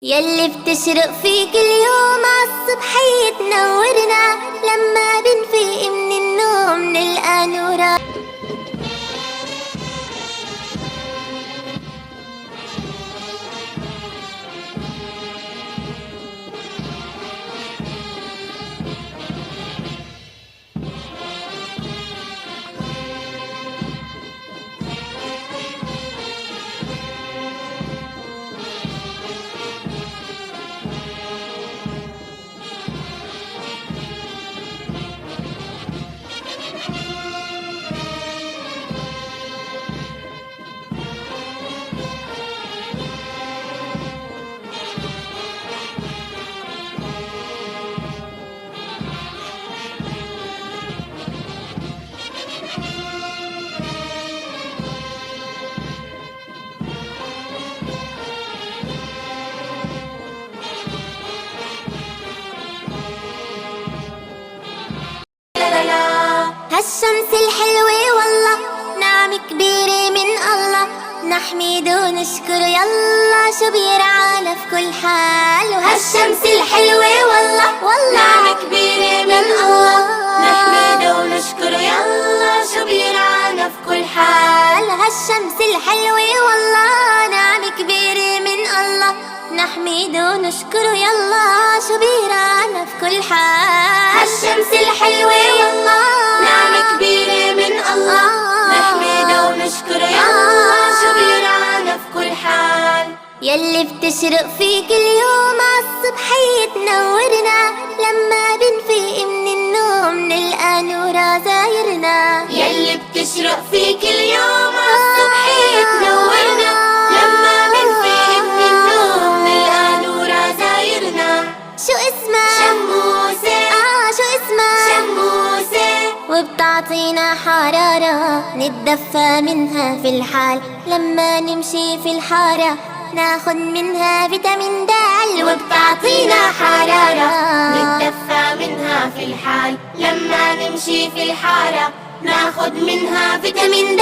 يلي بتشرق في كل يوم عالصبحية تنورنا، لما بنفيق من النوم نلقى نورا. هالشمس الحلوة والله نعمة كبيرة من الله، نحمد ونشكر يلا شو بيرعانا في كل حال. وهالشمس الحلوة والله نعمة كبيرة من الله، نحمد ونشكر يلا شو بيرعانا في كل حال. هالشمس الحلوة والله نعمة كبيرة من الله، نحمد ونشكر يلا شو بيرعانا في كل حال. هالشمس الحلوة والله نعمة كبيرة من الله، نحمد ونشكر يلا شو بيرعانا في كل حال. يلي بتشرق في كل يوم عالصبحية تنورنا، لما بنفيق من النوم نلقى نورا زايرنا. يلي بتشرق في كل يوم عالصبحية تنورنا، لما بنفيق من النوم نلقى نورا زايرنا. شو اسمها؟ شموسة. شو اسمها؟ شموسة. وبتعطينا حرارة نتدفى منها في الحال، لما نمشي في الحارة ناخد منها فيتامين د. وبتعطينا حرارة نتدفى منها في الحال، لما نمشي في الحارة ناخد منها فيتامين د.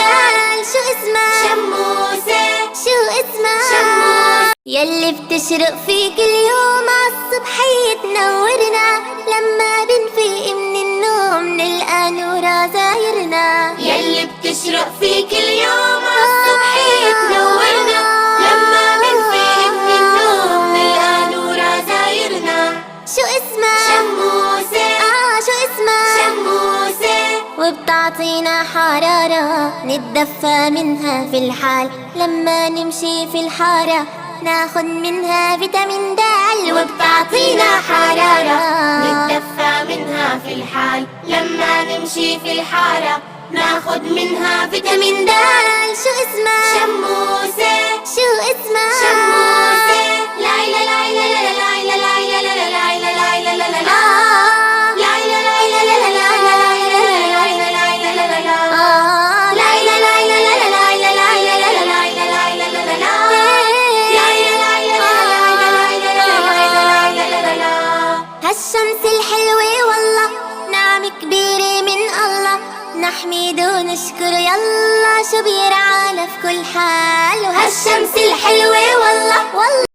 شو اسمها؟ شموسة. شو اسمها؟ شموسة. يلي بتشرق في كل يوم عالصبحية تنورنا، لما بنفيق من النوم نلقى نورا زايرنا. يلي بتشرق في كل يوم عالصبحية تنورنا، لما بنفيق من النوم نلقى نورا زايرنا. شو اسمها؟ شموسة. شو اسمها؟ شموسة. وبتعطينا حرارة نتدفى منها في الحال، لما نمشي في الحارة ناخد منها فيتامين د. وبتعطينا حرارة نتدفى منها في الحال، لما نمشي في الحارة ناخد منها فيتامين د. شو اسمها؟ شموسة. شو اسمها؟ شموسة. لا لا لا لا لا لا لا لا لا لا لا لا لا لا لا. هالشمس الحلوة والله نعمة كبيرة من الله، نحمد ونشكر يلا شو بيرعانا في كل حال. وهالشمس الحلوة والله